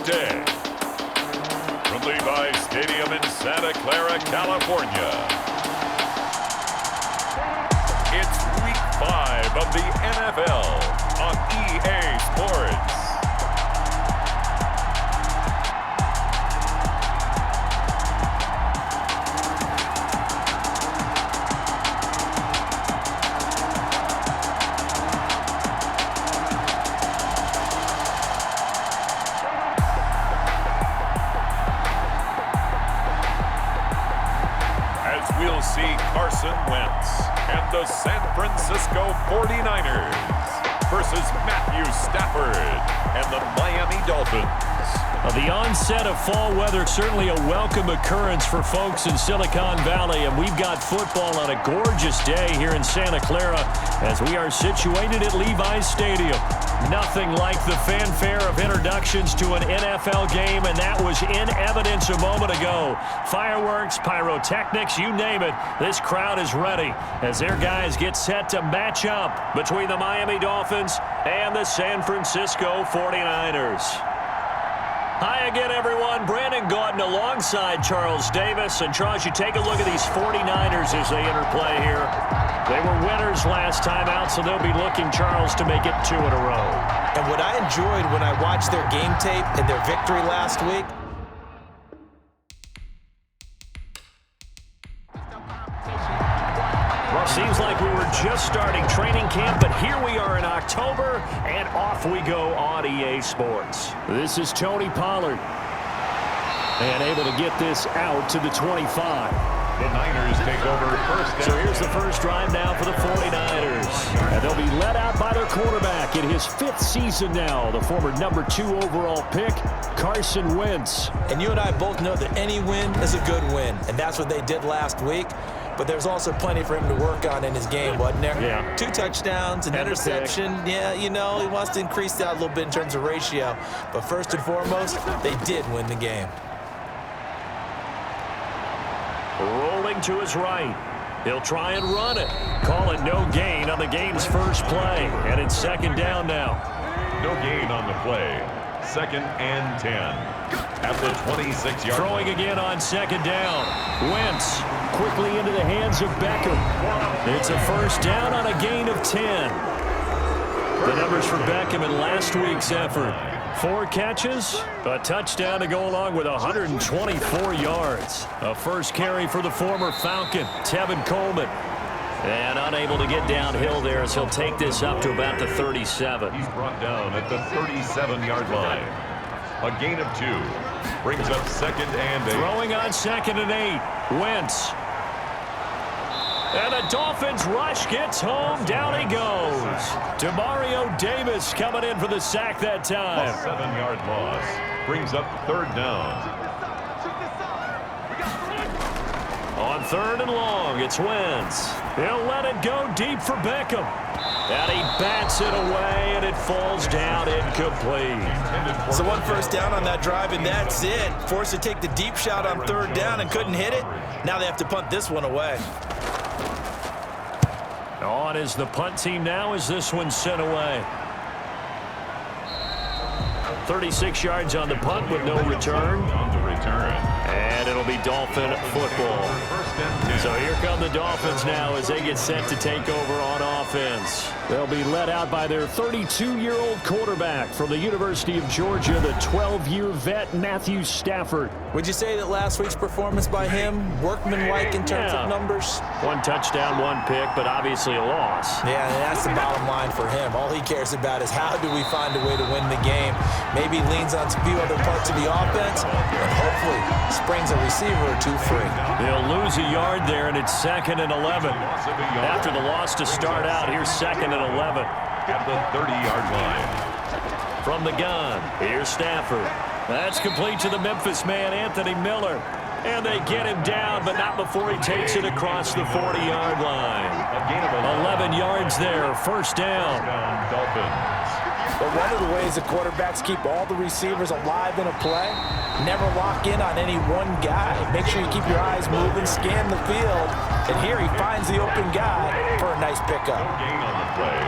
day. From Levi's Stadium in Santa Clara, California, it's Week 5 of the NFL on EA Sports. We'll see Carson Wentz and the San Francisco 49ers versus Matthew Stafford and the Miami Dolphins. The onset of fall weather, certainly a welcome occurrence for folks in Silicon Valley, and we've got football on a gorgeous day here in Santa Clara as we are situated at Levi's Stadium. Nothing like the fanfare of introductions to an NFL game, and that was in evidence a moment ago. Fireworks, pyrotechnics, you name it, this crowd is ready as their guys get set to match up between the Miami Dolphins and the San Francisco 49ers. Hi again, everyone. Brandon Gaudin alongside Charles Davis. And, Charles, you take a look at these 49ers as they interplay here. They were winners last time out, so they'll be looking, Charles, to make it 2 in a row. And what I enjoyed when I watched their game tape and their victory last week, seems like we were just starting training camp, but here we are in October, and off we go on EA Sports. This is Tony Pollard, and able to get this out to the 25. The Niners take over first down. So here's the first drive now for the 49ers. And they'll be led out by their quarterback in his 5th season now, the former number 2 overall pick, Carson Wentz. and you and I both know that any win is a good win, and that's what they did last week. But there's also plenty for him to work on in his game, wasn't there? Yeah. 2 touchdowns, an interception. Yeah, you know, he wants to increase that a little bit in terms of ratio. But first and foremost, they did win the game. Rolling to his right. He'll try and run it. Call it no gain on the game's first play. And it's 2nd down now. No gain on the play. 2nd and 10. At the 26-yard Throwing line. again on 2nd down. Wentz quickly into the hands of Beckham. It's a first down on a gain of 10. The numbers for Beckham in last week's effort. 4 catches, a touchdown to go along with 124 yards. A first carry for the former Falcon, Tevin Coleman. And unable to get downhill there as he'll take this up to about the 37. He's brought down at the 37-yard line. A gain of 2. Brings up 2nd and 8. Throwing on 2nd and 8. Wentz. And the Dolphins rush gets home. Down he goes. Demario Davis coming in for the sack that time. A 7-yard loss. Brings up 3rd down. On 3rd and long, it's Wentz. He'll let it go deep for Beckham. And he bats it away, and it falls down incomplete. So 1 first down on that drive, and that's it. Forced to take the deep shot on 3rd down and couldn't hit it. Now they have to punt this one away. On is the punt team now as this one's sent away. 36 yards on the punt with no return. On the return. And it'll be Dolphin football. So here come the Dolphins now as they get set to take over on offense. They'll be led out by their 32-year-old quarterback from the University of Georgia, the 12-year vet, Matthew Stafford. Would you say that last week's performance by him, workmanlike in terms of numbers? 1 touchdown, 1 pick, but obviously a loss. Yeah, and that's the bottom line for him. All he cares about is how do we find a way to win the game. Maybe leans on a few other parts of the offense, and hopefully springs a receiver or 2 free. They'll lose a yard there, and it's 2nd and 11. After the loss to start out, here's 2nd and 11. At the 30-yard line. From the gun, here's Stafford. That's complete to the Memphis man, Anthony Miller. And they get him down, but not before he takes it across the 40-yard line. 11 yards there, first down. Dolphins. But one of the ways the quarterbacks keep all the receivers alive in a play, never lock in on any one guy. Make sure you keep your eyes moving, scan the field, and here he finds the open guy for a nice pickup. Gain on the play.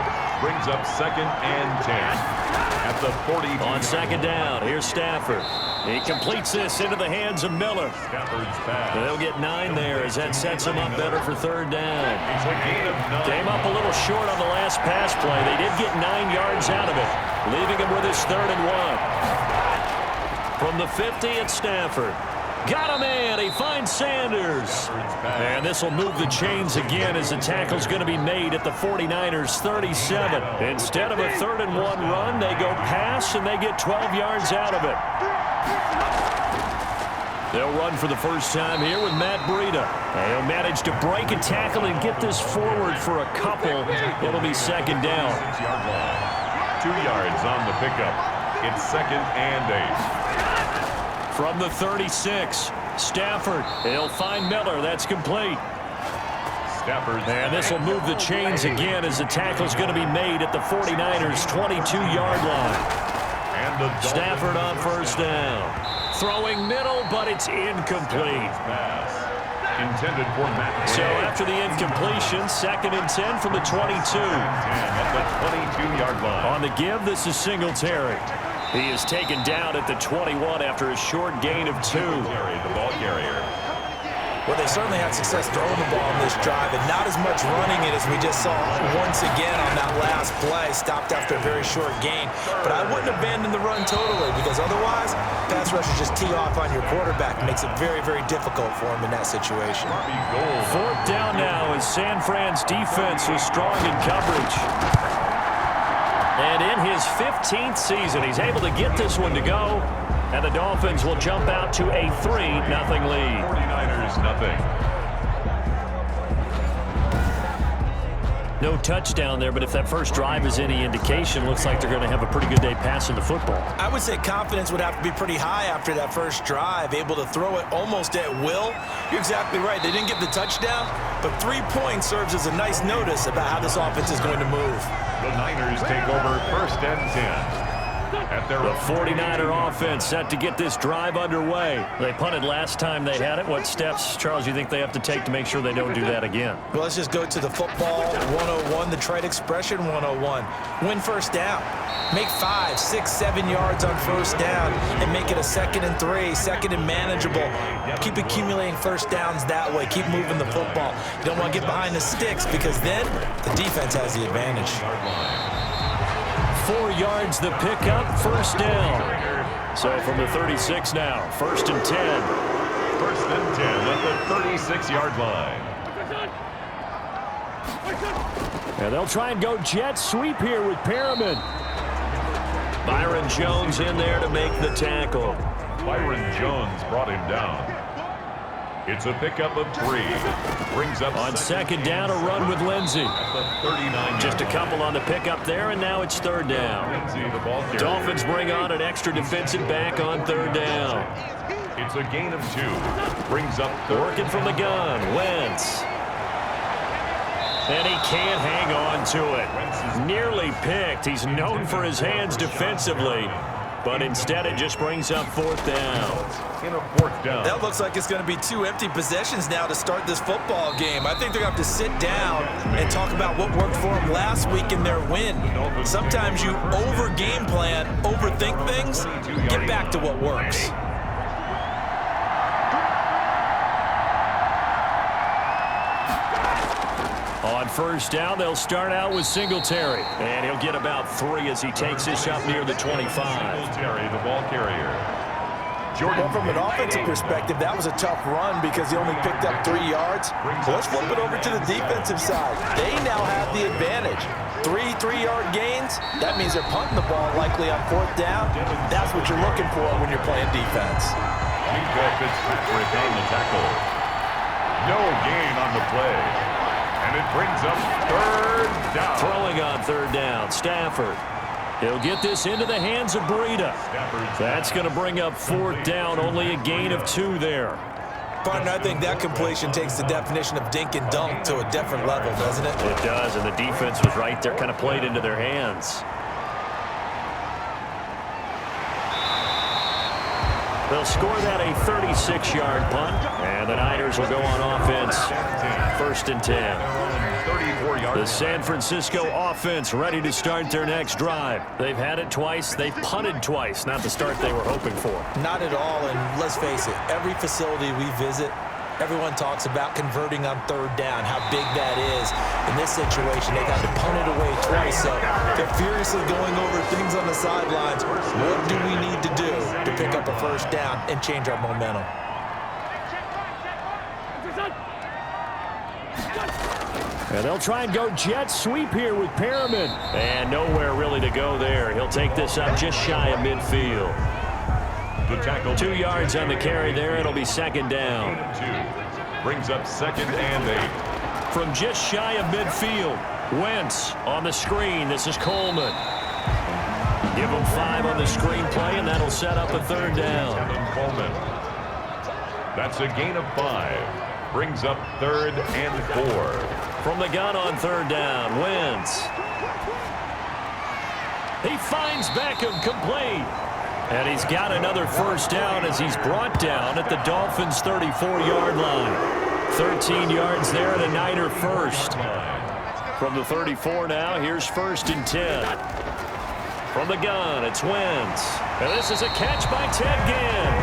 Brings up 2nd and 10 at the 40. On 2nd down, here's Stafford. He completes this into the hands of Miller. Stafford's pass. They'll get 9 there as that sets him up better for 3rd down. It's a gain of 9. Came up a little short on the last pass play. They did get 9 yards out of it, leaving him with his 3rd and 1. From the 50 at Stafford. Got a man. He finds Sanders. And this will move the chains again as the tackle's going to be made at the 49ers 37. Instead of a 3rd and 1 run, they go pass, and they get 12 yards out of it. They'll run for the first time here with Matt Breida. He'll manage to break a tackle and get this forward for a couple. It'll be 2nd down. 6-yard line. 2 yards on the pickup. It's 2nd and 8. From the 36, Stafford. He'll find Miller. That's complete. And this will move the chains again as the tackle's going to be made at the 49ers' 22-yard line. And Stafford on 1st down. Throwing middle, but it's incomplete. Pass intended for Matt. So after the incompletion, 2nd and 10 from the 22. At the 22-yard line. On the give, this is Singletary. He is taken down at the 21 after a short gain of 2. The ball carrier. Well, they certainly had success throwing the ball on this drive, and not as much running it as we just saw once again on that last play. Stopped after a very short gain. But I wouldn't abandon the run totally, because otherwise, pass rushers just tee off on your quarterback. It makes it very, very difficult for him in that situation. 4th down now as San Fran's defense was strong in coverage. And in his 15th season, he's able to get this one to go. And the Dolphins will jump out to a 3-0 lead. 49ers nothing. No touchdown there, but if that first drive is any indication, looks like they're going to have a pretty good day passing the football. I would say confidence would have to be pretty high after that first drive, able to throw it almost at will. You're exactly right. They didn't get the touchdown, but 3 points serves as a nice notice about how this offense is going to move. The Niners take over 1st and 10. The 49er offense set to get this drive underway. They punted last time they had it. What steps, Charles, you think they have to take to make sure they don't do that again? Well, let's just go to the football 101, the trite expression 101. Win 1st down. Make 5, 6, 7 yards on 1st down and make it a 2nd and 3, 2nd and manageable. Keep accumulating 1st downs that way. Keep moving the football. You don't want to get behind the sticks because then the defense has the advantage. 4 yards the pickup, 1st down. So from the 36 now, 1st and 10. 1st and 10 at the 36-yard line. And they'll try and go jet sweep here with Perriman. Byron Jones in there to make the tackle. Byron Jones brought him down. It's a pickup of 3. Brings up on 2nd down, a run with Lindsey. At the 39. Just a couple on the pickup there, and now it's 3rd down. Lindsey, the ball carrier. Dolphins bring on an extra defensive back on 3rd down. It's a gain of 2. Brings up 3rd. Working from the gun, Wentz. And he can't hang on to it. Nearly picked. He's known for his hands defensively. But instead, it just brings up 4th down. In a 4th down. That looks like it's going to be 2 empty possessions now to start this football game. I think they're going to have to sit down and talk about what worked for them last week in their win. Sometimes you over-game plan, overthink things, get back to what works. On 1st down, they'll start out with Singletary. And he'll get about 3 as he takes this up near the 25. Singletary, the ball carrier. Well, from an offensive perspective, that was a tough run because he only picked up 3 yards. Let's flip it over to the defensive side. They now have the advantage. 3 3-yard gains, that means they're punting the ball likely on 4th down. That's what you're looking for when you're playing defense. Fitzpatrick on the tackle. No gain on the play. And it brings up 3rd down. Throwing on 3rd down, Stafford. He'll get this into the hands of Breida. That's going to bring up 4th down, only a gain of 2 there. Partner, I think that completion takes the definition of dink and dunk to a different level, doesn't it? It does, and the defense was right there, kind of played into their hands. They'll score that a 36-yard punt, and the Niners will go on offense. 1st and 10. 34-yard The San Francisco offense ready to start their next drive. They've had it twice. They've punted twice. Not the start they were hoping for. Not at all, and let's face it, every facility we visit, everyone talks about converting on third down, how big that is. In this situation, they got to punt it away twice, so they're furiously going over things on the sidelines. What do we need to do to pick up a first down and change our momentum? And they'll try and go jet sweep here with Perriman. And nowhere really to go there. He'll take this up just shy of midfield. The tackle 2 yards on the carry there. It'll be second down. Brings up 2nd and 8. From just shy of midfield, Wentz on the screen. This is Coleman. Give him 5 on the screen play, and that'll set up a third down. Coleman. That's a gain of 5. Brings up 3rd and 4. From the gun on third down, Wentz. He finds Beckham complete. And he's got another first down as he's brought down at the Dolphins' 34-yard line. 13 yards there and a Niner first. From the 34 now, here's 1st and 10. From the gun, it's Wentz. And this is a catch by Ted Ginn.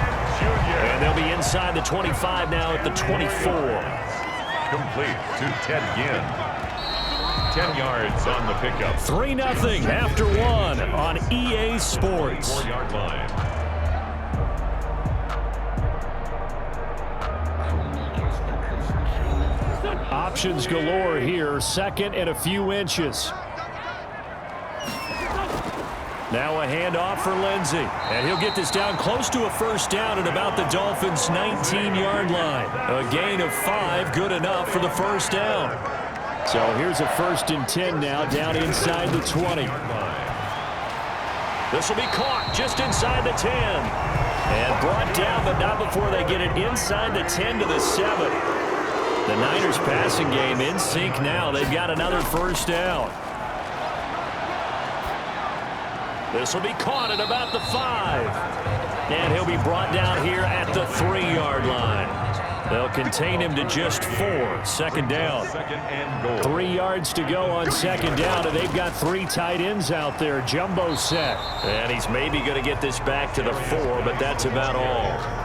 And they'll be inside the 25 now at the 24. Complete to Ted Ginn. 10 yards on the pickup. 3-0 after 1 on EA Sports. 4-yard line. Options galore here. 2nd and a few inches. Now a handoff for Lindsey. And he'll get this down close to a first down at about the Dolphins' 19-yard line. A gain of 5, good enough for the first down. So here's a 1st and 10 now, down inside the 20. This will be caught just inside the 10. And brought down, but not before they get it inside the 10 to the 7. The Niners passing game in sync now. They've got another first down. This will be caught at about the 5. And he'll be brought down here at the 3-yard line. They'll contain him to just 4. 2nd down. 2nd and goal. 3 yards to go on 2nd down, and they've got 3 tight ends out there. Jumbo set. And he's maybe going to get this back to the 4, but that's about all.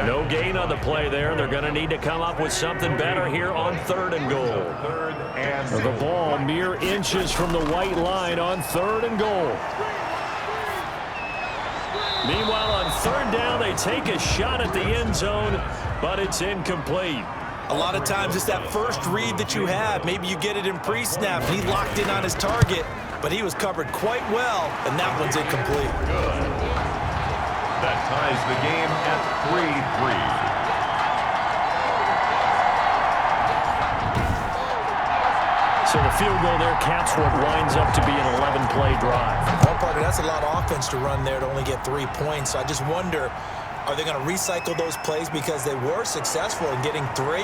No gain on the play there. They're going to need to come up with something better here on 3rd and goal. 3rd and The ball mere inches from the white line on 3rd and goal. Meanwhile, on 3rd down, they take a shot at the end zone, but it's incomplete. A lot of times it's that first read that you have. Maybe you get it in pre-snap, and he locked in on his target, but he was covered quite well, and that one's incomplete. good. That ties the game at 3-3. So the field goal there caps what winds up to be an 11-play drive. Well, Parker, that's a lot of offense to run there to only get 3 points. So I just wonder, are they going to recycle those plays because they were successful in getting 3?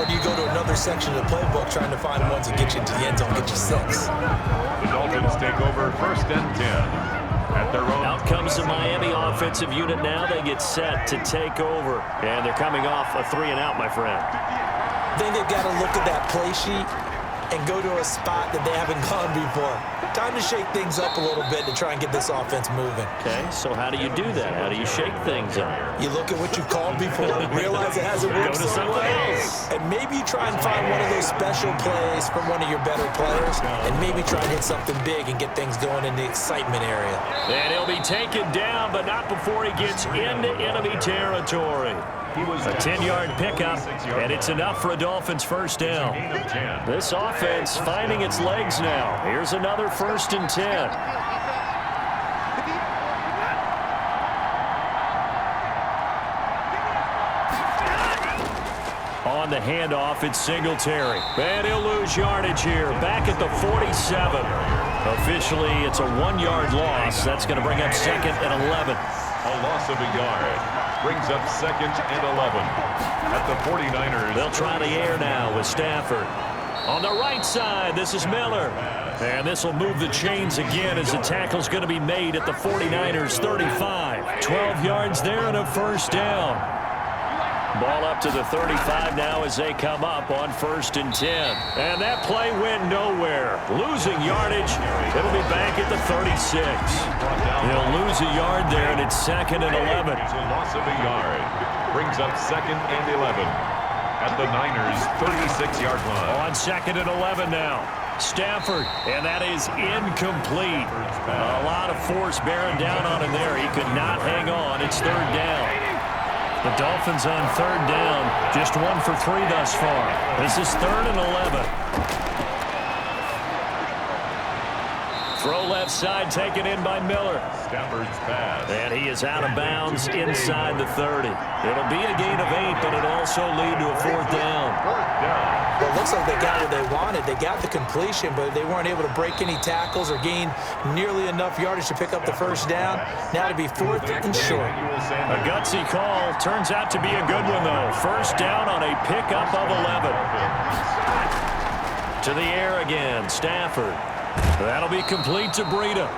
Or do you go to another section of the playbook trying to find ones that get you into the end zone, get you 6? The Dolphins take over 1st and 10. At their own. Out comes the Miami offensive unit now. They get set to take over. And they're coming off a 3-and-out, my friend. I think they've got to look at that play sheet and go to a spot that they haven't gone before. Time to shake things up a little bit to try and get this offense moving. Okay, so how do you do that? How do you shake things up? You look at what you've called before, realize it hasn't worked Go to so something well, else. and maybe you try and find one of those special plays from one of your better players, and maybe try and hit something big and get things going in the excitement area. And he'll be taken down, but not before he gets into enemy territory. A 10-yard pickup, and it's enough for a Dolphins first down. This offense finding its legs now. Here's another 1st and 10. On the handoff, it's Singletary. And he'll lose yardage here. Back at the 47. Officially, it's a 1-yard loss. That's going to bring up 2nd and 11. A loss of a yard. Brings up 2nd and 11. At the 49ers. They'll try the air now with Stafford. On the right side, this is Miller. And this will move the chains again as the tackle's going to be made at the 49ers 35. 12 yards there and a first down. Ball up to the 35 now as they come up on 1st and 10. And that play went yardage. It'll be back at the 36. He'll lose a yard there, and it's 2nd and 11. It's a loss of a yard. Brings up 2nd and 11 at the Niners' 36-yard line. On 2nd and 11 now. Stafford, and that is incomplete. A lot of force bearing down on him there. He could not hang on. It's 3rd down. The Dolphins on 3rd down, just 1 for 3 thus far. This is 3rd and 11. Throw left side, taken in by Miller. Stafford's pass. And he is out of bounds inside the 30. It'll be a gain of 8, but it'll also lead to a 4th down. Well, it looks like they got what they wanted. They got the completion, but they weren't able to break any tackles or gain nearly enough yardage to pick up the 1st down. Now to be 4th and short. A gutsy call. Turns out to be a good one, though. 1st down on a pickup of 11. To the air again, Stafford. That'll be complete to Breida.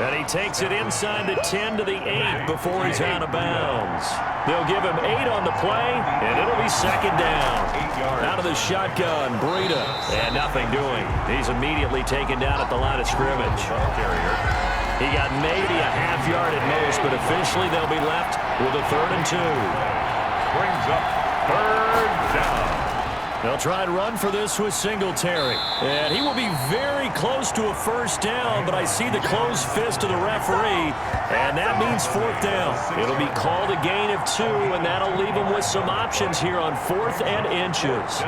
And he takes it inside the 10 to the 8 before he's out of bounds. They'll give him 8 on the play, and it'll be 2nd down. Out of the shotgun, Breida, and nothing doing. He's immediately taken down at the line of scrimmage. He got maybe a half yard at most, but officially they'll be left with a 3rd and 2. Brings up 3rd down. They'll try and run for this with Singletary. And he will be very close to a 1st down, but I see the closed fist of the referee, and that means 4th down. It'll be called a gain of 2, and that'll leave them with some options here on 4th and inches.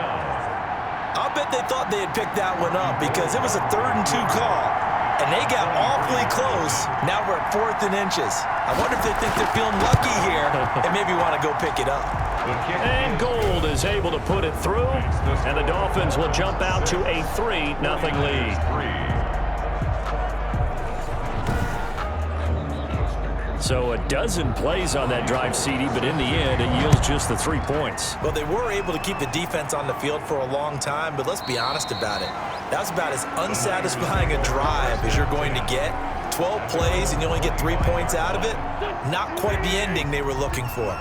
I'll bet they thought they had picked that one up because it was a 3rd and 2 call, and they got awfully close. Now we're at 4th and inches. I wonder if they think they're feeling lucky here and maybe want to go pick it up. And Gold is able to put it through, and the Dolphins will jump out to a 3-0 lead. So a dozen plays on that drive, CD, but in the end, it yields just the 3 points. Well, they were able to keep the defense on the field for a long time, but let's be honest about it. That was about as unsatisfying a drive as you're going to get. 12 plays and you only get 3 points out of it. Not quite the ending they were looking for.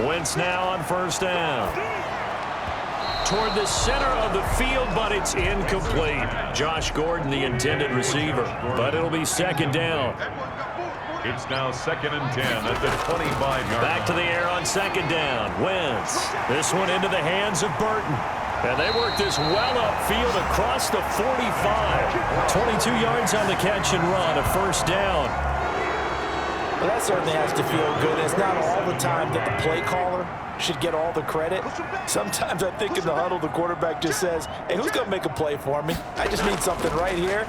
Wentz now on 1st down. Toward the center of the field, but it's incomplete. Josh Gordon, the intended receiver, but it'll be 2nd down. It's now 2nd and 10 at the 25-yard. Back to the air on 2nd down. Wentz. This one into the hands of Burton. And they work this well upfield across the 45. 22 yards on the catch and run, a 1st down. Well, that certainly has to feel good. It's not all the time that the play caller should get all the credit. Sometimes I think in the huddle, the quarterback just says, hey, who's going to make a play for me? I just need something right here.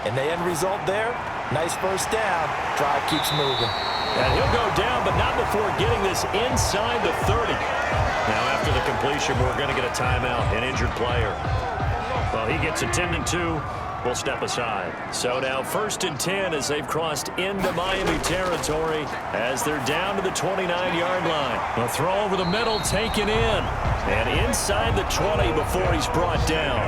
And the end result there, nice 1st down. Drive keeps moving. And he'll go down, but not before getting this inside the 30. Now, after the completion, we're going to get a timeout, an injured player. Well, he gets attended to. We'll step aside. So now 1st and 10 as they've crossed into Miami territory as they're down to the 29-yard line. A throw over the middle taken in. And inside the 20 before he's brought down.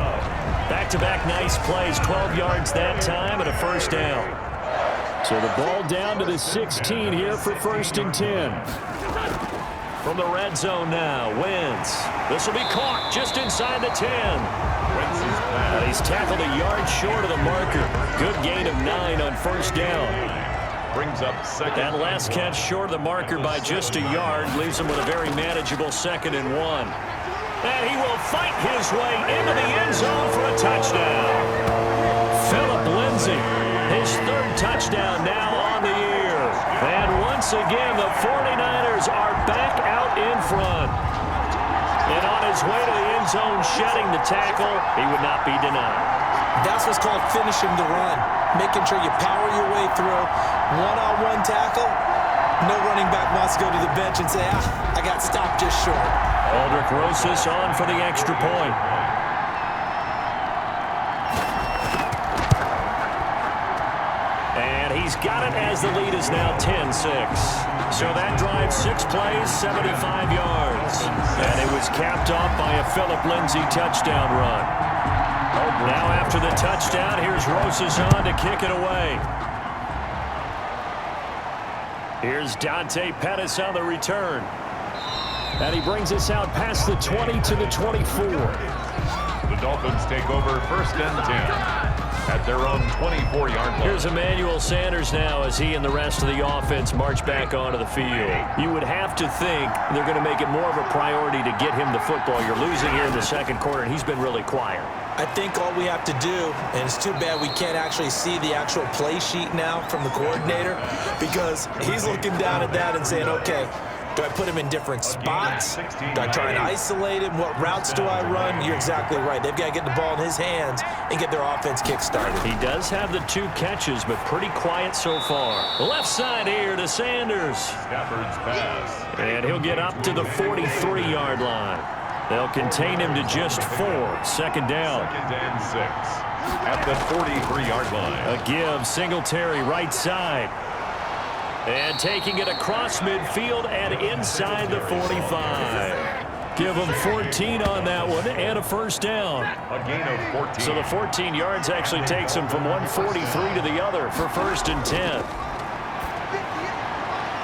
Back-to-back nice plays, 12 yards that time and a 1st down. So the ball down to the 16 here for 1st and 10. From the red zone now, Wentz. This will be caught just inside the 10. He's tackled a yard short of the marker. Good gain of 9 on 1st down. Brings up 2nd. That last catch short of the marker by just a yard leaves him with a very manageable 2nd and 1. And he will fight his way into the end zone for a touchdown. Phillip Lindsay, his 3rd touchdown now on the year. And once again, the 49ers are back out in front. And on his way to the end zone, shedding the tackle, he would not be denied. That's what's called finishing the run. Making sure you power your way through. One-on-one tackle. No running back wants to go to the bench and say, I got stopped just short. Aldrich Rosas on for the extra point. And he's got it as the lead is now 10-6. So that drive, 6 plays, 75 yards. And it was capped off by a Phillip Lindsay touchdown run. Now after the touchdown, here's Rosas on to kick it away. Here's Dante Pettis on the return. And he brings us out past the 20 to the 24. The Dolphins take over 1st and 10 at their own 24-yard line. Here's Emmanuel Sanders now as he and the rest of the offense march back onto the field. You would have to think they're going to make it more of a priority to get him the football. You're losing here in the second quarter, and he's been really quiet. I think all we have to do, and it's too bad we can't actually see the actual play sheet now from the coordinator, because he's looking down at that and saying, okay, do I put him in different spots? Do I try and isolate him? What routes do I run? You're exactly right. They've got to get the ball in his hands and get their offense kick-started. He does have the 2 catches, but pretty quiet so far. Left side here to Sanders. Stafford's pass. And he'll get up to the 43-yard line. They'll contain him to just 4. Second down. 2nd and 6 at the 43-yard line. A give, Singletary right side. And taking it across midfield and inside the 45. Give him 14 on that one and a first down. A gain of 14. So the 14 yards actually takes him from 143 to the other for 1st and 10.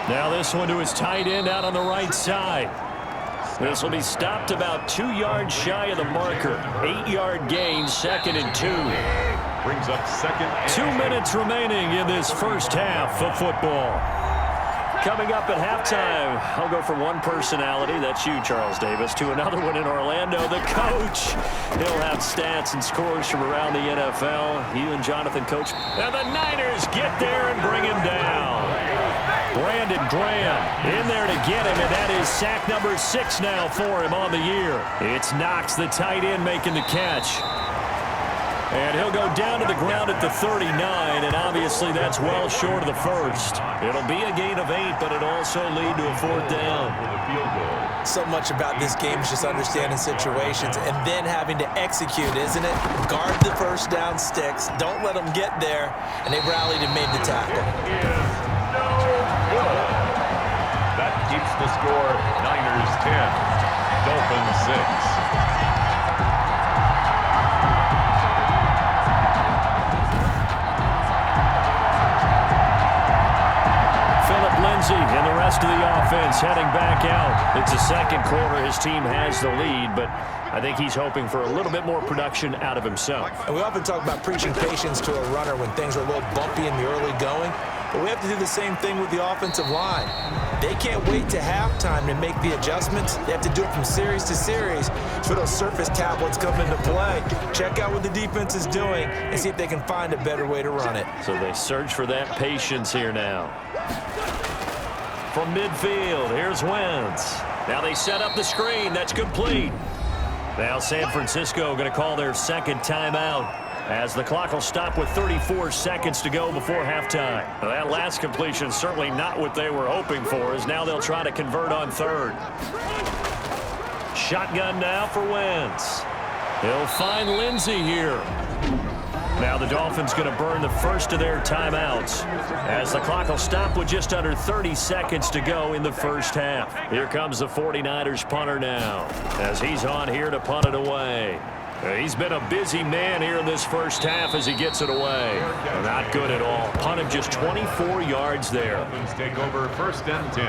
Now this one to his tight end out on the right side. This will be stopped about 2 yards shy of the marker. 8-yard gain, 2nd and 2. Brings up 2nd and 2 minutes remaining in this first half of football. Coming up at halftime, I'll go from one personality, that's you, Charles Davis, to another one in Orlando, the coach. He'll have stats and scores from around the NFL. You and Jonathan, Coach. And the Niners get there and bring him down. Brandon Graham in there to get him, and that is sack number 6 now for him on the year. It's Knox, the tight end, making the catch. And he'll go down to the ground at the 39, and obviously that's well short of the first. It'll be a gain of 8, but it'll also lead to a 4th down. So much about this game is just understanding situations and then having to execute, isn't it? Guard the first down sticks. Don't let them get there. And they rallied and made the tackle. That keeps the score Niners 10, Dolphins 6. And the rest of the offense heading back out. It's the second quarter. His team has the lead, but I think he's hoping for a little bit more production out of himself. And we often talk about preaching patience to a runner when things are a little bumpy in the early going, but we have to do the same thing with the offensive line. They can't wait to halftime to make the adjustments. They have to do it from series to series so those surface tablets come into play. Check out what the defense is doing and see if they can find a better way to run it. So they search for that patience here now. From midfield, here's Wentz. Now they set up the screen. That's complete. Now San Francisco going to call their second timeout as the clock will stop with 34 seconds to go before halftime. Now that last completion certainly not what they were hoping for, as now they'll try to convert on 3rd. Shotgun now for Wentz. He'll find Lindsey here. Now the Dolphins going to burn the first of their timeouts as the clock will stop with just under 30 seconds to go in the first half. Here comes the 49ers punter now as he's on here to punt it away. He's been a busy man here in this first half as he gets it away. Not good at all. Punted just 24 yards there. Dolphins take over 1st and 10.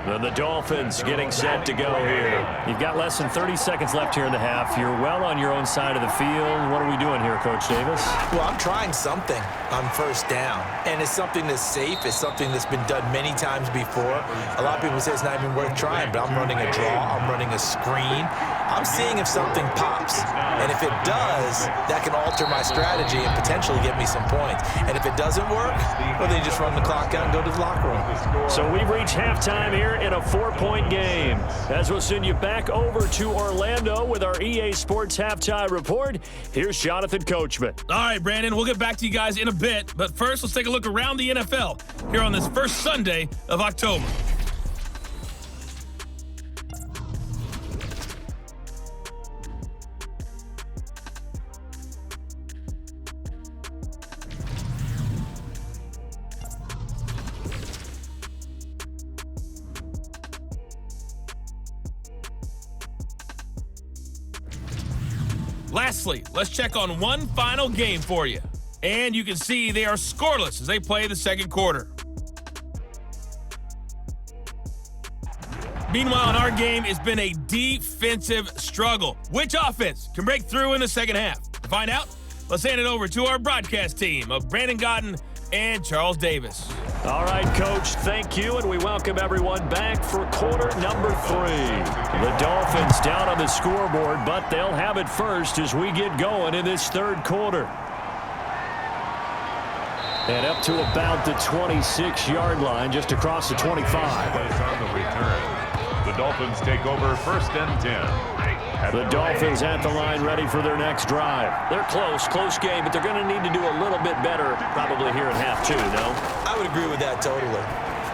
And the Dolphins getting set to go here. You've got less than 30 seconds left here in the half. You're well on your own side of the field. What are we doing here, Coach Davis? Well, I'm trying something on 1st down. And it's something that's safe. It's something that's been done many times before. A lot of people say it's not even worth trying, but I'm running a draw. I'm running a screen. I'm seeing if something pops. And if it does, that can alter my strategy and potentially get me some points. And if it doesn't work, well, then you just run the clock out and go to the locker room. So we've reached halftime here in a 4-point game. As we'll send you back over to Orlando with our EA Sports Halftime Report, here's Jonathan Coachman. All right, Brandon, we'll get back to you guys in a bit. But first, let's take a look around the NFL here on this first Sunday of October. Lastly, let's check on one final game for you. And you can see they are scoreless as they play the second quarter. Meanwhile, in our game, it's been a defensive struggle. Which offense can break through in the second half? To find out, let's hand it over to our broadcast team of Brandon Gotten and Charles Davis. All right, Coach, thank you, and we welcome everyone back for quarter number 3. The Dolphins down on the scoreboard, but they'll have it first as we get going in this third quarter. And up to about the 26-yard line, just across the 25. On the return. The Dolphins take over first and 10. The Dolphins at the line ready for their next drive. They're close game, but they're going to need to do a little bit better probably here in half 2, no? I would agree with that totally.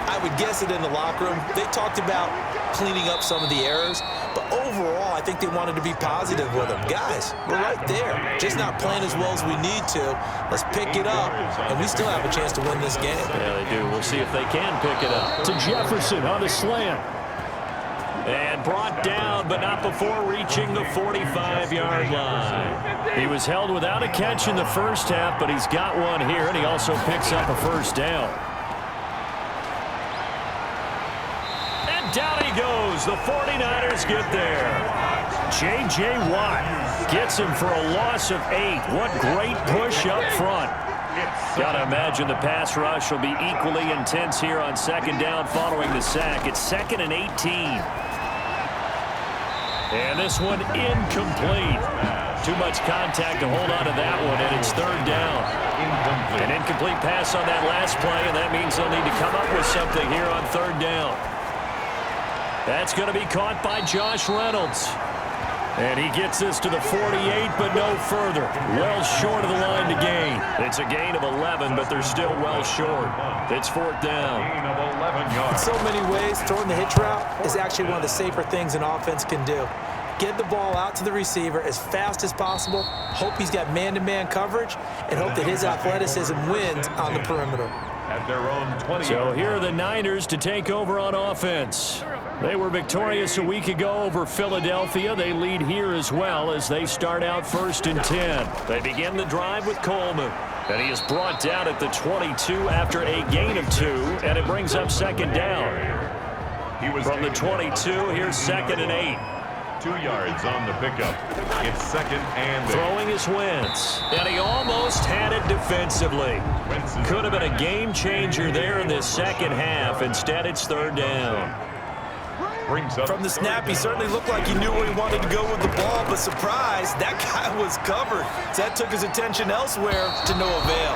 I would guess it in the locker room. They talked about cleaning up some of the errors, but overall, I think they wanted to be positive with them. Guys, we're right there. Just not playing as well as we need to. Let's pick it up, and we still have a chance to win this game. Yeah, they do. We'll see if they can pick it up. To Jefferson on the slant. And brought down, but not before reaching the 45-yard line. He was held without a catch in the first half, but he's got one here, and he also picks up a first down. And down he goes. The 49ers get there. J.J. Watt gets him for a loss of 8. What great push up front. Got to imagine the pass rush will be equally intense here on second down following the sack. It's 2nd and 18. And this one incomplete. Too much contact to hold on to that one, and it's third down. An incomplete pass on that last play, and that means they'll need to come up with something here on third down. That's going to be caught by Josh Reynolds. And he gets this to the 48, but no further. Well short of the line to gain. It's a gain of 11, but they're still well short. It's fourth down. In so many ways, throwing the hitch route is actually one of the safer things an offense can do. Get the ball out to the receiver as fast as possible, hope he's got man-to-man coverage, and hope that his athleticism wins on the perimeter. At their own 20. So here are the Niners to take over on offense. They were victorious a week ago over Philadelphia. They lead here as well as they start out first and 10. They begin the drive with Coleman. And he is brought down at the 22 after a gain of 2, and it brings up second down. From the 22, here's 2nd and 8. 2 yards on the pickup. It's 2nd and 8. Throwing is Wentz, and he almost had it defensively. Could have been a game changer there in this second half. Instead, it's third down. From the snap, he certainly looked like he knew where he wanted to go with the ball, but surprise, that guy was covered. So that took his attention elsewhere to no avail.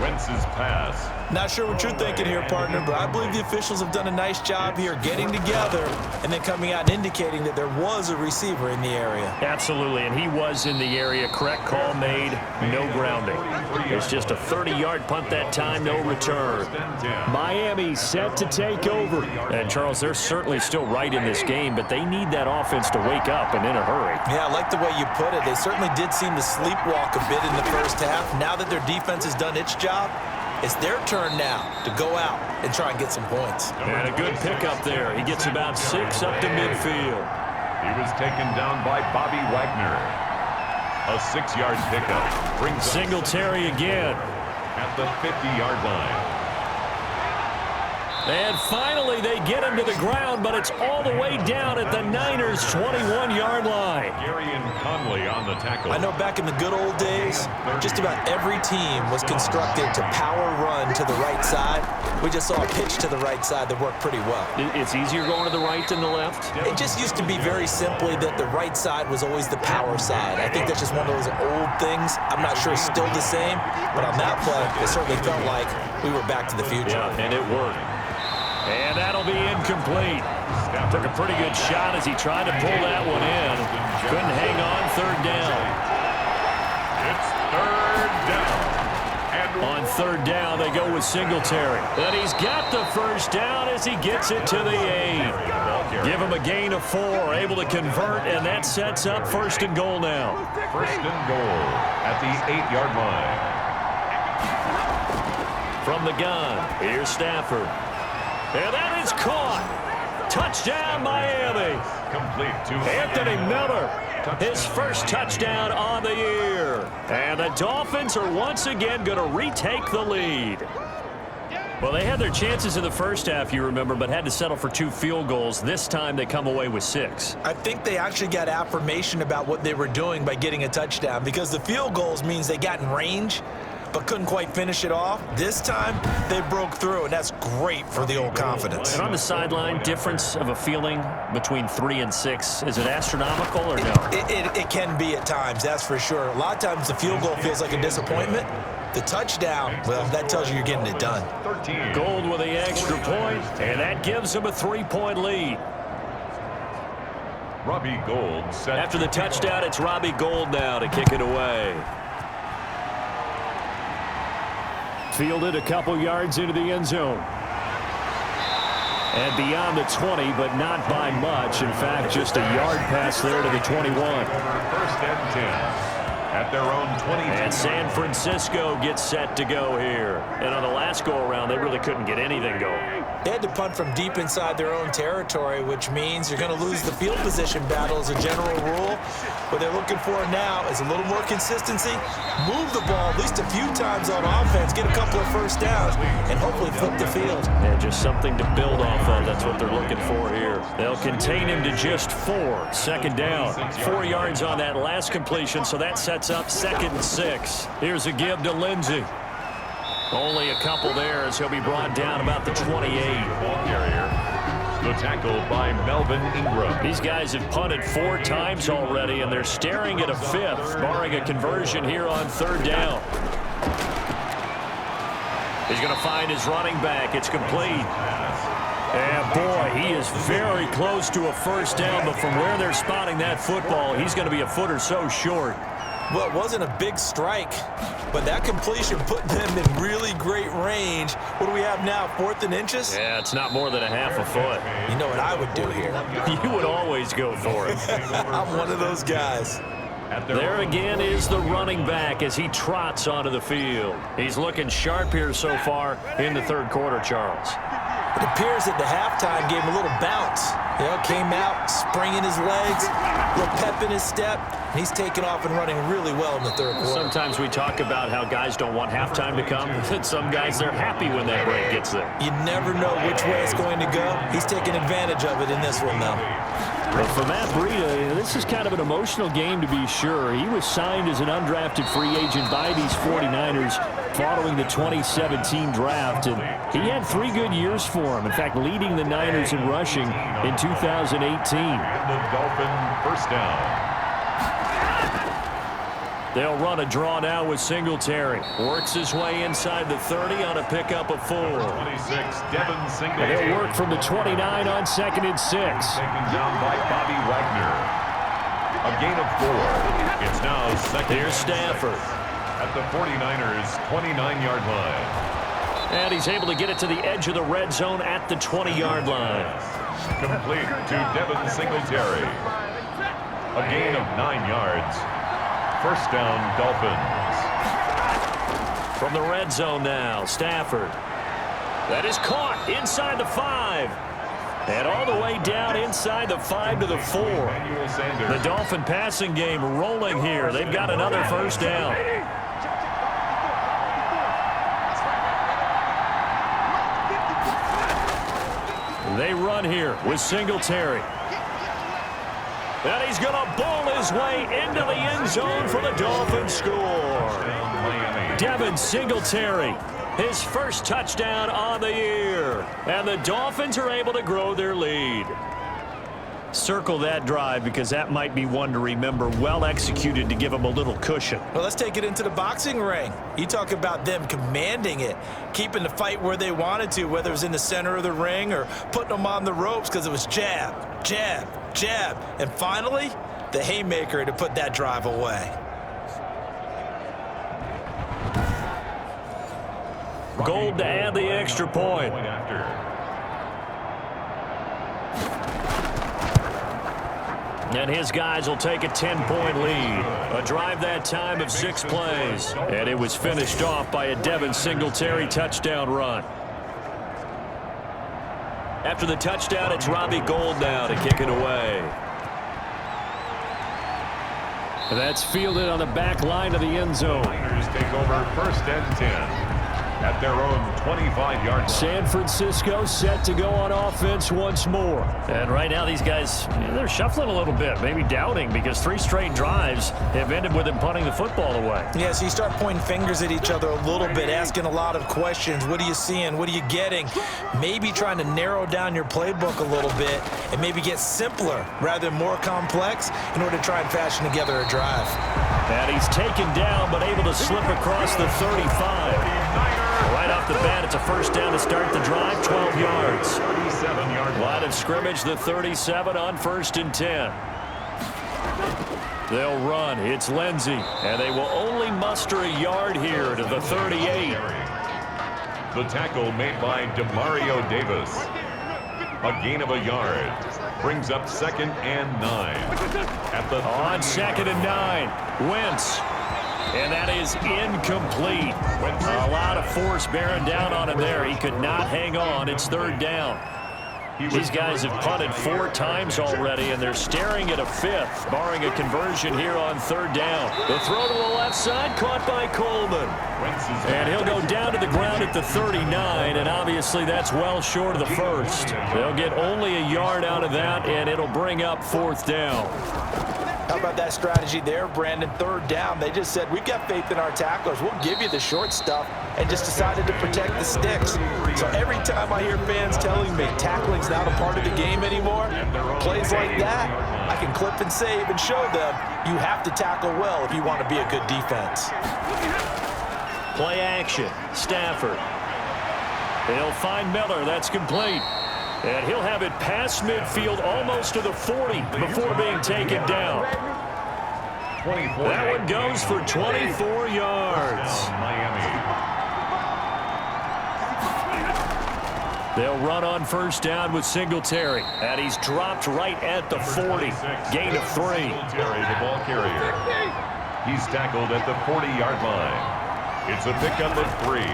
Wentz's pass. Not sure what you're thinking here, partner, but I believe the officials have done a nice job here getting together and then coming out and indicating that there was a receiver in the area. Absolutely, and he was in the area. Correct call made, no grounding. It's just a 30-yard punt that time, no return. Miami set to take over. And, Charles, they're certainly still right in this game, but they need that offense to wake up and in a hurry. Yeah, I like the way you put it. They certainly did seem to sleepwalk a bit in the first half. Now that their defense has done its job, it's their turn now to go out and try and get some points. And a good pickup there. He gets about 6 up to midfield. He was taken down by Bobby Wagner. A 6-yard pickup brings Singletary again. At the 50-yard line. And finally, they get him to the ground, but it's all the way down at the Niners' 21-yard line. Gary and Conley on the tackle. I know back in the good old days, just about every team was constructed to power run to the right side. We just saw a pitch to the right side that worked pretty well. It's easier going to the right than the left? It just used to be very simply that the right side was always the power side. I think that's just one of those old things. I'm not sure it's still the same, but on that play, it certainly felt like we were back to the future. Yeah, and it worked. And that'll be incomplete. Took a pretty good shot as he tried to pull that one in. Couldn't hang on, third down. It's third down. And on third down, they go with Singletary. And he's got the first down as he gets it to the 8. Give him a gain of 4, able to convert, and that sets up first and goal now. First and goal at the 8-yard line. From the gun, here's Stafford. And that is caught. Touchdown, Miami. Complete to Anthony Miller, his first touchdown on the year. And the Dolphins are once again going to retake the lead. Well, they had their chances in the first half, you remember, but had to settle for 2 field goals. This time they come away with 6. I think they actually got affirmation about what they were doing by getting a touchdown, because the field goals means they got in range but couldn't quite finish it off. This time, they broke through, and that's great for the old confidence. And on the sideline, difference of a feeling between 3 and 6, is it astronomical or no? It can be at times, that's for sure. A lot of times the field goal feels like a disappointment. The touchdown, well, that tells you you're getting it done. Gold with the extra point, and that gives them a 3-point lead. Robbie Gould set. After the touchdown, it's Robbie Gould now to kick it away. Fielded a couple yards into the end zone. And beyond the 20, but not by much. In fact, just a yard pass there to the 21. First and 10. At their own 20. And San Francisco gets set to go here. And on the last go-around, they really couldn't get anything going. They had to punt from deep inside their own territory, which means you're going to lose the field position battle as a general rule. What they're looking for now is a little more consistency, move the ball at least a few times on offense, get a couple of first downs, and hopefully flip the field. Yeah, just something to build off of. That's what they're looking for here. They'll contain him to just 4. Second down. 4 yards on that last completion, so that sets up 2nd and 6. Here's a give to Lindsey. Only a couple there as he'll be brought down about the 28. Ball carrier. The tackle by Melvin Ingram. These guys have punted 4 times already, and they're staring at a 5th, barring a conversion here on 3rd down. He's going to find his running back. It's complete. And, boy, he is very close to a first down, but from where they're spotting that football, he's going to be a foot or so short. Well, it wasn't a big strike, but that completion put them in really great range. What do we have now, 4th and inches? Yeah, it's not more than a half a foot. You know what I would do here? You would always go for it. I'm one of those guys. There again is the running back as he trots onto the field. He's looking sharp here so far in the 3rd quarter, Charles. It appears that the halftime gave him a little bounce. You know, came out, springing his legs, a little pep in his step, and he's taking off and running really well in the 3rd quarter. Sometimes we talk about how guys don't want halftime to come, and some guys, they're happy when that break gets there. You never know which way it's going to go. He's taking advantage of it in this one, though. Well, for Matt Breida, this is kind of an emotional game to be sure. He was signed as an undrafted free agent by these 49ers following the 2017 draft, and he had 3 good years for him. In fact, leading the Niners in rushing in 2018. And the Dolphin first down. They'll run a draw now with Singletary. Works his way inside the 30 on a pickup of 4. 26, Devin Singletary. They'll work from the 29 on 2nd and 6. Taken down by Bobby Wagner. A gain of 4. It's now 2nd. Here's Stafford. At the 49ers' 29-yard line. And he's able to get it to the edge of the red zone at the 20-yard line. Complete to Devin Singletary. A gain of 9 yards. First down, Dolphins. From the red zone now, Stafford. That is caught inside the 5. And all the way down inside the 5 to the 4. The Dolphin passing game rolling here. They've got another first down. They run here with Singletary. And he's going to bowl his way into the end zone for the Dolphins score. Devin Singletary, his first touchdown on the year. And the Dolphins are able to grow their lead. Circle that drive because that might be one to remember. Well executed to give them a little cushion. Well, let's take it into the boxing ring. You talk about them commanding it, keeping the fight where they wanted to, whether it was in the center of the ring or putting them on the ropes because it was jab, jab, jab. And finally, the haymaker to put that drive away. Gold to add the extra point. And his guys will take a 10-point lead. A drive that time of 6 plays. And it was finished off by a Devin Singletary touchdown run. After the touchdown, it's Robbie Gould now to kick it away. That's fielded on the back line of the end zone. Niners take over first and 10 at their own 25-yard line. San Francisco set to go on offense once more. And right now these guys, they're shuffling a little bit, maybe doubting, because 3 straight drives have ended with them punting the football away. Yeah, so you start pointing fingers at each other a little bit, asking a lot of questions. What are you seeing? What are you getting? Maybe trying to narrow down your playbook a little bit and maybe get simpler rather than more complex in order to try and fashion together a drive. And he's taken down but able to slip across the 35. Right off the bat, it's a first down to start the drive, 12 yards. 37-yard Line of scrimmage, the 37 on 1st and 10. They'll run. It's Lindsey, and they will only muster a yard here to the 38. The tackle made by Demario Davis. A gain of a yard. Brings up 2nd and 9. At the on 2nd and 9, Wentz. And that is incomplete. A lot of force bearing down on him there. He could not hang on. It's 3rd down. These guys have punted 4 times already, and they're staring at a 5th, barring a conversion here on 3rd down. The throw to the left side, caught by Coleman. And he'll go down to the ground at the 39, and obviously that's well short of the 1st. They'll get only a yard out of that, and it'll bring up 4th down. How about that strategy there, Brandon? 3rd down. They just said, we've got faith in our tacklers. We'll give you the short stuff, and just decided to protect the sticks. So every time I hear fans telling me tackling's not a part of the game anymore, plays like that, I can clip and save and show them you have to tackle well if you want to be a good defense. Play action. Stafford. He'll find Miller. That's complete. And he'll have it past midfield almost to the 40 before being taken down. That one goes for 24 yards. They'll run on 1st down with Singletary. And he's dropped right at the 40. Gain of 3. Singletary, the ball carrier. He's tackled at the 40-yard line. It's a pickup of 3.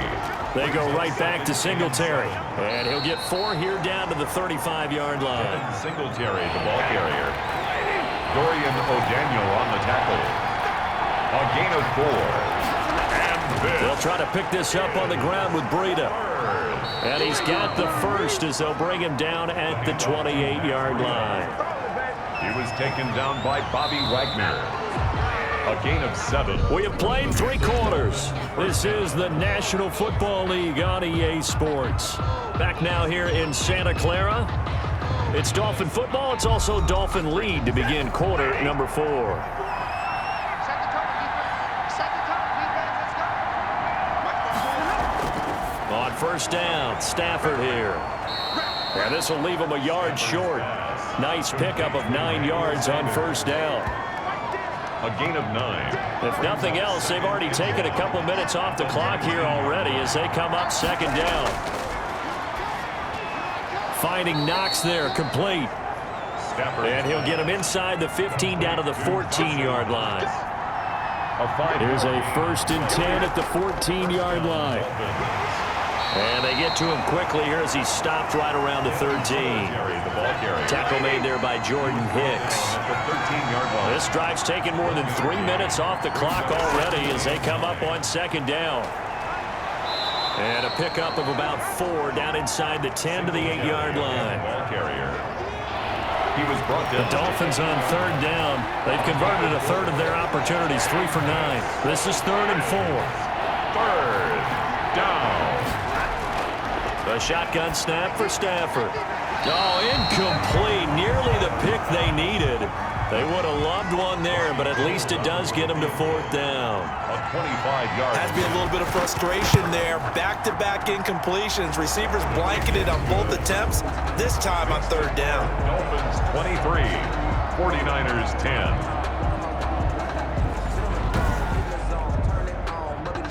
They go right back to Singletary. And he'll get 4 here down to the 35-yard line. And Singletary, the ball carrier. Dorian O'Daniel on the tackle. A gain of 4. And they'll try to pick this up on the ground with Breida. And he's got the 1st as they'll bring him down at the 28-yard line. He was taken down by Bobby Wagner. A gain of 7. We have played 3 quarters. This is the National Football League on EA Sports. Back now here in Santa Clara. It's Dolphin football. It's also Dolphin lead to begin quarter number 4. On 1st down, Stafford here. And this will leave him a yard short. Nice pickup of 9 yards on 1st down. A gain of 9. If nothing else, they've already taken a couple minutes off the clock here already as they come up 2nd down. Finding Knox there, complete. And he'll get him inside the 15 down to the 14-yard line. Here's a 1st and 10 at the 14-yard line. And they get to him quickly here as he stopped right around the 13. Tackle made there by Jordan Hicks. This drive's taken more than 3 minutes off the clock already as they come up on 2nd down. And a pickup of about 4 down inside the 10 to the 8-yard line. He was brought down. The Dolphins on 3rd down. They've converted a 1/3 of their opportunities, 3 for 9. This is 3rd and 4. 3rd down. The shotgun snap for Stafford. Oh, incomplete. Nearly the pick they needed. They would have loved one there, but at least it does get them to 4th down. A 25-yard. Has to be a little bit of frustration there. Back-to-back incompletions. Receivers blanketed on both attempts, this time on 3rd down. Dolphins 23, 49ers 10.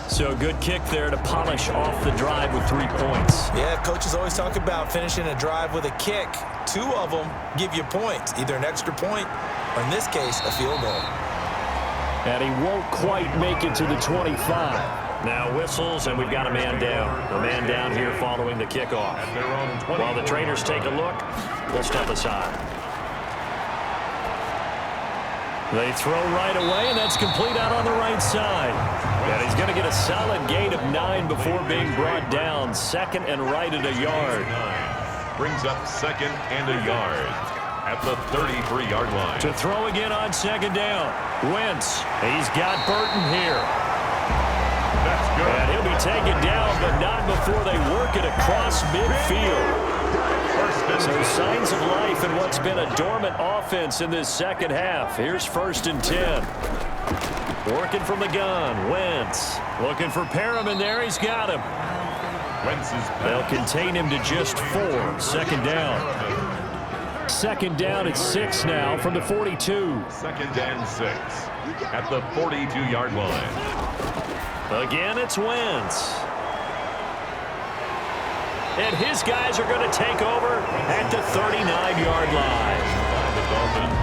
So a good kick there to polish off the drive with 3 points. Yeah, coaches always talk about finishing a drive with a kick. 2 of them give you points, either an extra point or, in this case, a field goal. And he won't quite make it to the 25. Now whistles, and we've got a man down. A man down here following the kickoff. While the trainers take a look, we'll step aside. They throw right away, and that's complete out on the right side. And he's going to get a solid gain of 9 before being brought down. Second and right at a yard. Brings up second and a yard at the 33-yard line. To throw again on second down. Wentz. He's got Burton here. That's good. And he'll be taken down, but not before they work it across midfield. So signs of life in what's been a dormant offense in this second half. Here's 1st and 10. Working from the gun. Wentz looking for Perriman there. He's got him. They'll contain him to just 4. Second down. Second down at 6 now from the 42. Second and 6 at the 42-yard line. Again, it's Wentz. And his guys are going to take over at the 39-yard line. The Dolphins.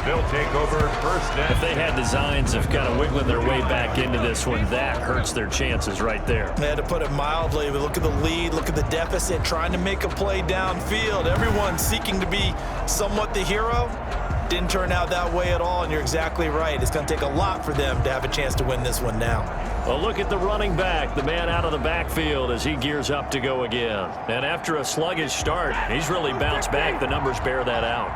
They'll take over first down. If they had designs of kind of wiggling their way back into this one, that hurts their chances right there. They had to put it mildly, but look at the lead, look at the deficit, trying to make a play downfield. Everyone seeking to be somewhat the hero. Didn't turn out that way at all, and you're exactly right. It's going to take a lot for them to have a chance to win this one now. A look at the running back, the man out of the backfield as he gears up to go again. And after a sluggish start, he's really bounced back. The numbers bear that out.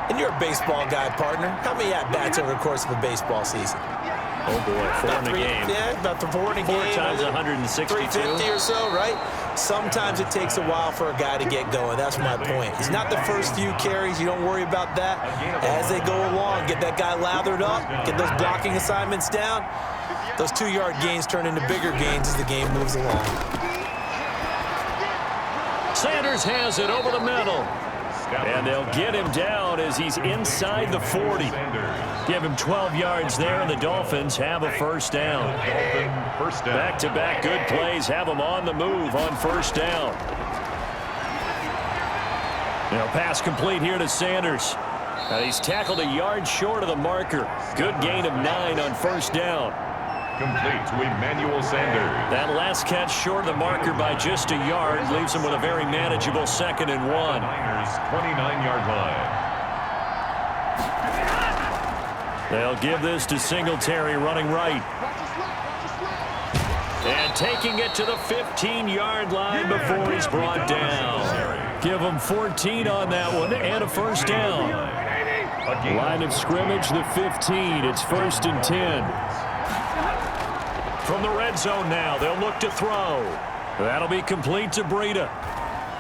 And you're a baseball guy, partner. How many at-bats over the course of a baseball season? Oh, boy, 4 in a game. Yeah, about 4 in a game. 4 times 162. 350 or so, right? Sometimes it takes a while for a guy to get going. That's my point. It's not the first few carries. You don't worry about that. As they go along, get that guy lathered up, get those blocking assignments down. Those 2-yard gains turn into bigger gains as the game moves along. Sanders has it over the middle. And they'll get him down as he's inside the 40. Give him 12 yards there, and the Dolphins have a first down. Back-to-back good plays have them on the move on first down. Now pass complete here to Sanders. He's tackled a yard short of the marker. Good gain of 9 on first down. Complete to Emmanuel Sanders. That last catch short of the marker by just a yard leaves him with a very manageable 2nd and 1. Niners 29-yard line. They'll give this to Singletary running right. And taking it to the 15-yard line before he's brought down. Give him 14 on that one and a first down. Line of scrimmage, the 15. It's 1st and 10. From the red zone now, they'll look to throw. That'll be complete to Breida.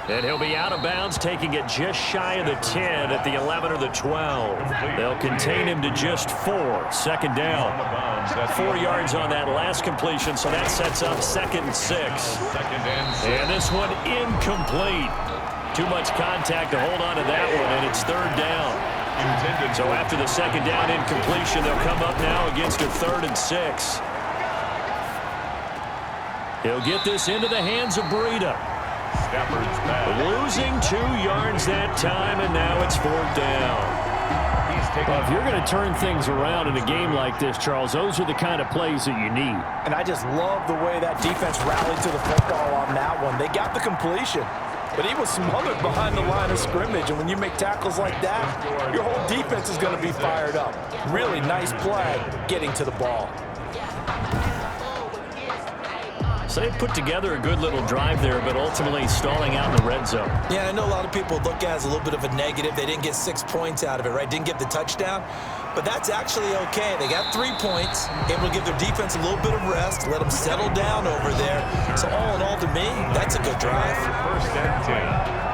And he'll be out of bounds, taking it just shy of the 10 at the 11 or the 12. They'll contain him to just 4. Second down. 4 yards on that last completion, so that sets up 2nd and 6. And this one incomplete. Too much contact to hold on to that one, and it's 3rd down. So after the 2nd down incompletion, they'll come up now against a 3rd and 6. He'll get this into the hands of Breida. Losing 2 yards that time, and now it's 4th down. Well, if you're going to turn things around in a game like this, Charles, those are the kind of plays that you need. And I just love the way that defense rallied to the football on that one. They got the completion, but he was smothered behind the line of scrimmage. And when you make tackles like that, your whole defense is going to be fired up. Really nice play getting to the ball. So they put together a good little drive there, but ultimately stalling out in the red zone. Yeah, I know a lot of people look at it as a little bit of a negative. They didn't get 6 points out of it, right? Didn't get the touchdown. But that's actually okay. They got 3 points, able to give their defense a little bit of rest, let them settle down over there. So all in all, to me, that's a good drive. 1st and 10.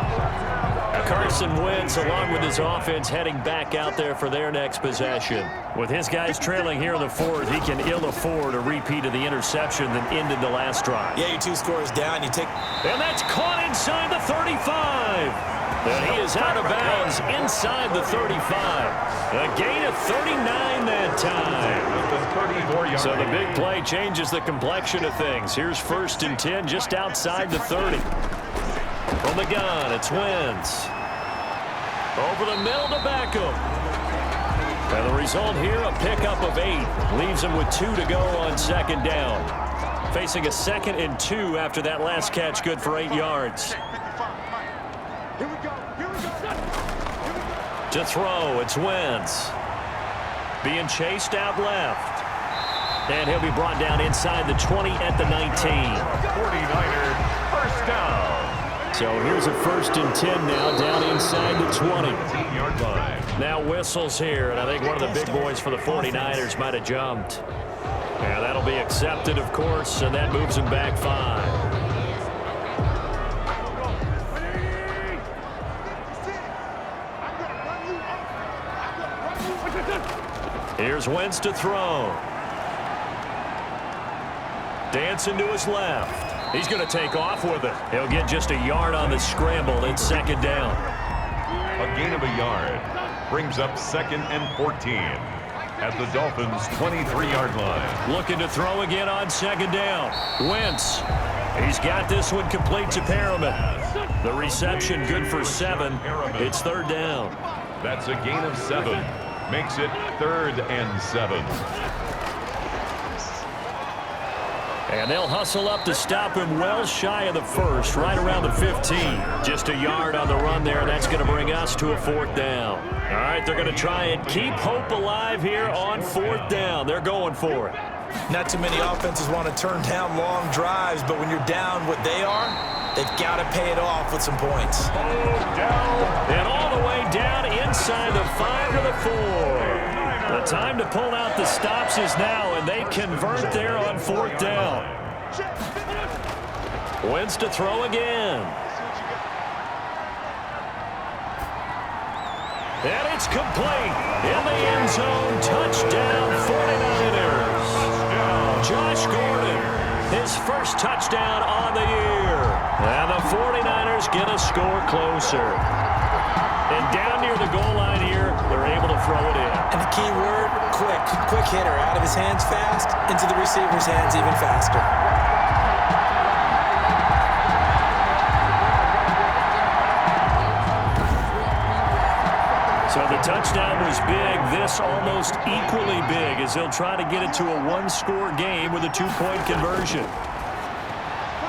Carson Wentz, along with his offense, heading back out there for their next possession. With his guys trailing here in the 4th, he can ill afford a repeat of the interception that ended the last drive. Yeah, your 2 scores down. You take... And that's caught inside the 35. And he is out of bounds inside the 35. A gain of 39 that time. So the big play changes the complexion of things. Here's 1st and 10 just outside the 30. From the gun, it's Wentz. Over the middle to Beckham. And the result here, a pickup of 8. Leaves him with 2 to go on 2nd down. Facing a 2nd and 2 after that last catch, good for 8 yards. To throw, it's Wentz. being chased out left. And he'll be brought down inside the 20 at the 19. 49er first down. So here's a 1st and 10 now, down inside the 20. 10-yard line. Now whistles here, and I think one of the big boys for the 49ers might have jumped. Yeah, that'll be accepted, of course, and that moves him back 5. Here's Wentz to throw. Dancing to his left. He's going to take off with it. He'll get just a yard on the scramble. It's 2nd down. A gain of a yard brings up 2nd and 14 at the Dolphins' 23-yard line. Looking to throw again on 2nd down. Wentz. He's got this one complete to Perriman. The reception good for 7. It's 3rd down. That's a gain of 7. Makes it 3rd and 7. And they'll hustle up to stop him well shy of the 1st, right around the 15. Just a yard on the run there. That's going to bring us to a 4th down. All right, they're going to try and keep hope alive here on 4th down. They're going for it. Not too many offenses want to turn down long drives, but when you're down what they are, they've got to pay it off with some points. And all the way down inside the 5 to the 4. The time to pull out the stops is now, and they convert there on 4th down. Wentz to throw again. And it's complete. In the end zone, touchdown 49ers. Josh Gordon, his first touchdown on the year. And the 49ers get a score closer. And down near the goal line here, they're able to throw it in. And the key word, quick. Quick hitter. Out of his hands fast, into the receiver's hands even faster. So the touchdown was big. This almost equally big as they'll try to get it to a 1-score game with a 2-point conversion.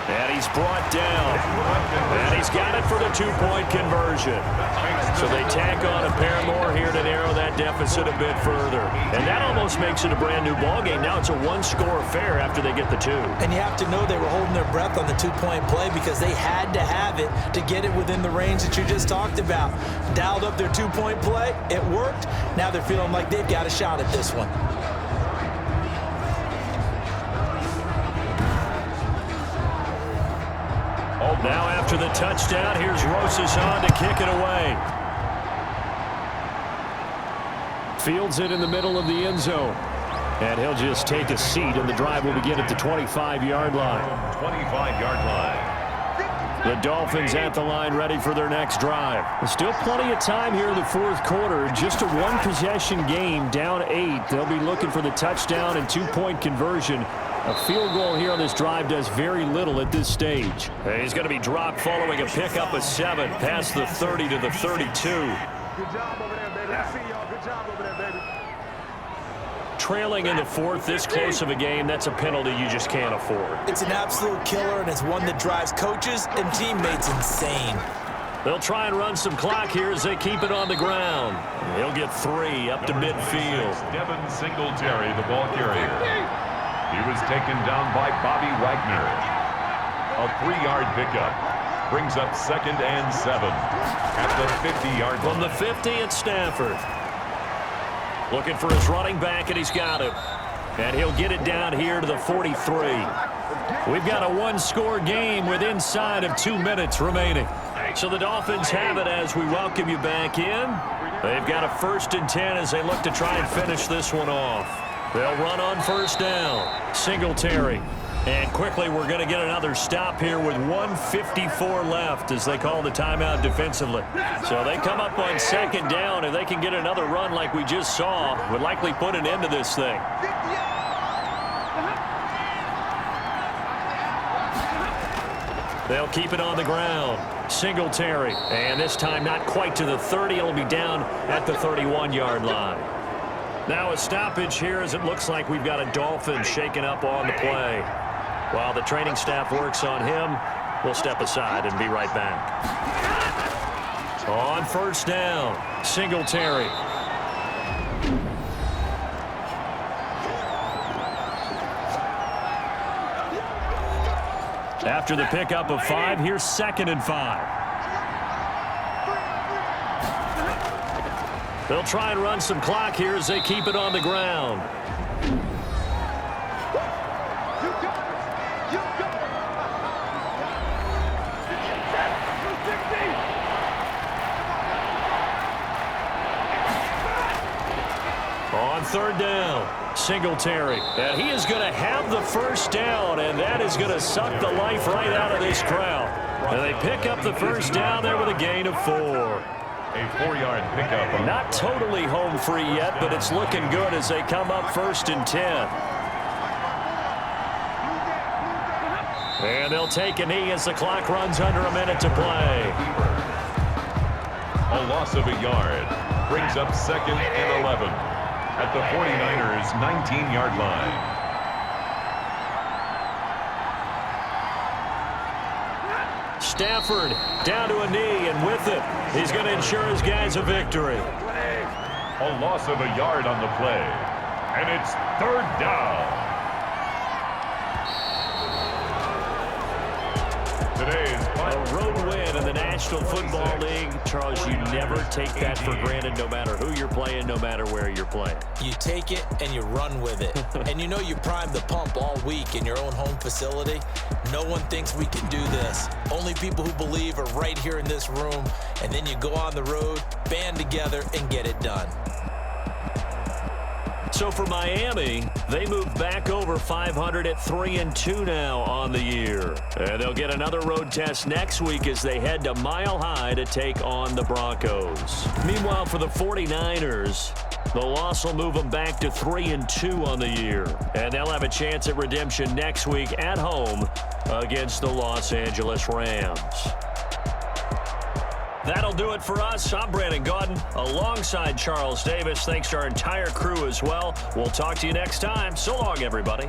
And he's brought down. And he's got it for the 2-point conversion. So they tack on a pair more here to narrow that deficit a bit further. And that almost makes it a brand-new ballgame. Now it's a 1-score affair after they get the 2. And you have to know they were holding their breath on the 2-point play because they had to have it to get it within the range that you just talked about. Dialed up their 2-point play. It worked. Now they're feeling like they've got a shot at this one. Now after the touchdown, here's Rosas on to kick it away. Fields it in the middle of the end zone. And he'll just take a seat, and the drive will begin at the 25-yard line. 25-yard line. The Dolphins at the line ready for their next drive. Still plenty of time here in the 4th quarter. Just a 1-possession game, down 8. They'll be looking for the touchdown and 2-point conversion. A field goal here on this drive does very little at this stage. He's going to be dropped following a pickup of 7 past the 30 to the 32. Good job over there, baby. I see y'all. Good job over there, baby. Trailing in the 4th, this close of a game, that's a penalty you just can't afford. It's an absolute killer, and it's one that drives coaches and teammates insane. They'll try and run some clock here as they keep it on the ground. He'll get 3 up to midfield. Devin Singletary, the ball carrier. He was taken down by Bobby Wagner. A 3-yard pickup brings up 2nd and 7 at the 50-yard line. From the 50 at Stafford. Looking for his running back, and he's got him. And he'll get it down here to the 43. We've got a 1-score game with inside of 2 minutes remaining. So the Dolphins have it as we welcome you back in. They've got a 1st and 10 as they look to try and finish this one off. They'll run on 1st down. Singletary. And quickly we're going to get another stop here with 1:54 left as they call the timeout defensively. So they come up on 2nd down. If they can get another run like we just saw, would likely put an end to this thing. They'll keep it on the ground. Singletary. And this time not quite to the 30. It'll be down at the 31-yard line. Now a stoppage here as it looks like we've got a Dolphin shaken up on the play. While the training staff works on him, we'll step aside and be right back. On 1st down, Singletary. After the pickup of 5, here's 2nd and 5. They'll try and run some clock here as they keep it on the ground. On 3rd down, Singletary. And he is going to have the first down, and that is going to suck the life right out of this crowd. And they pick up the first down there with a gain of 4. A 4-yard pickup. Not totally home free yet, but it's looking good as they come up 1st and 10. And they'll take a knee as the clock runs under a minute to play. A loss of a yard brings up 2nd and 11 at the 49ers' 19-yard line. Stafford down to a knee, and with it, he's going to ensure his guys a victory. A loss of a yard on the play, and it's 3rd down. Today's A road win in the National Football League. Charles, you never take that for granted, no matter who you're playing, no matter where you're playing. You take it and you run with it. And you know you primed the pump all week in your own home facility. No one thinks we can do this. Only people who believe are right here in this room. And then you go on the road, band together, and get it done. So for Miami, they move back over 500 at 3-2 now on the year. And they'll get another road test next week as they head to Mile High to take on the Broncos. Meanwhile, for the 49ers, the loss will move them back to 3-2 on the year. And they'll have a chance at redemption next week at home against the Los Angeles Rams. That'll do it for us. I'm Brandon Gaudin alongside Charles Davis. Thanks to our entire crew as well. We'll talk to you next time. So long, everybody.